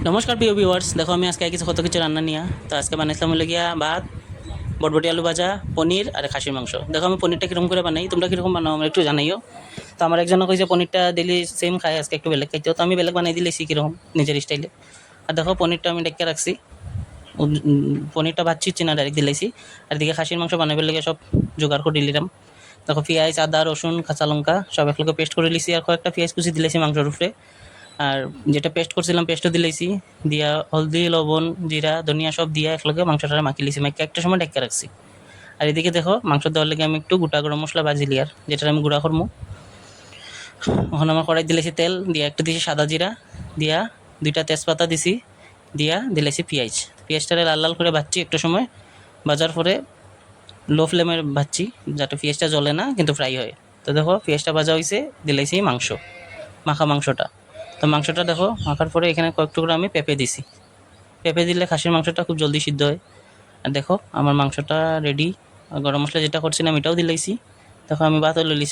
নমস্কার প্রিয় ভিউয়ার্স, দেখো আমি আজকে কিছু কত কিছু রান্না নিয়ে তো আজকে বানাইছিলাম হলো গিয়া ভাত, বটবটি আলু ভাজা, পনির আর খাসির মাংস। দেখো আমি পনিরটা কীরকম করে বানাই, তোমরা কীরকম বানাও আমরা একটু জানাইও। তো আমার একজনে কইছে পনিরটা ডেলি সেম খায়, আজকে একটু বেলেগ খাইতে, তো আমি বেলেগ বানাই দিলেছি কীরকম নিজের স্টাইলে। আর দেখো পনিরটা আমি ডেকে রাখছি, পনিরটা ভাজছি না ডাইরেক্ট দিলেছি। আর এদিকে খাসির মাংস বানাবার লেগে সব জোগাড় করে দিলাম। দেখো পেঁয়াজ, আদা, রসুন, কাঁচা লঙ্কা সব একলগে পেস্ট করে লিছি, আর কয়েকটা পেঁয়াজ কুচি দিলেছি মাংসের উপরে। আর যেটা পেস্ট করছিলাম পেস্টও দিলেছি, দিয়া হলদি, লবণ, জিরা, ধনিয়া সব দিয়া একলগে মাংসটা মাখি লিছি, মাখি একটা সময় ঢেকে রাখছি। আর এদিকে দেখো মাংস দেওয়ার লেগে আমি একটু গোটা গরম মশলা ভাজিলি, আর যেটা আমি গুঁড়া করবো। ওখানে আমার কড়াই দিলেছি তেল, দিয়া একটু দিয়েছি সাদা জিরা, দিয়া 2টা তেজপাতা দিছি, দিয়া দিলেছি পেঁয়াজ। পেঁয়াজটারে লাল লাল করে ভাজছি একটু সময়। ভাজার পরে লো ফ্লেমে ভাজছি, যাতে পেঁয়াজটা জ্বলে না কিন্তু ফ্রাই হয়। তো দেখো পেঁয়াজটা ভাজা হয়েছে, দিলেছি মাংস, মাখা মাংসটা। তো মাংসটা দেখো মাখার পরে এখানে কয়েক টুকরো আমি পেঁপে দিছি। পেঁপে দিলে খাসির মাংসটা খুব জলদি সিদ্ধ হয়। আর দেখো আমার মাংসটা রেডি। গরম মশলা যেটা করছিলাম এটাও দিলেইছি। দেখো আমি ভাতও লইছি।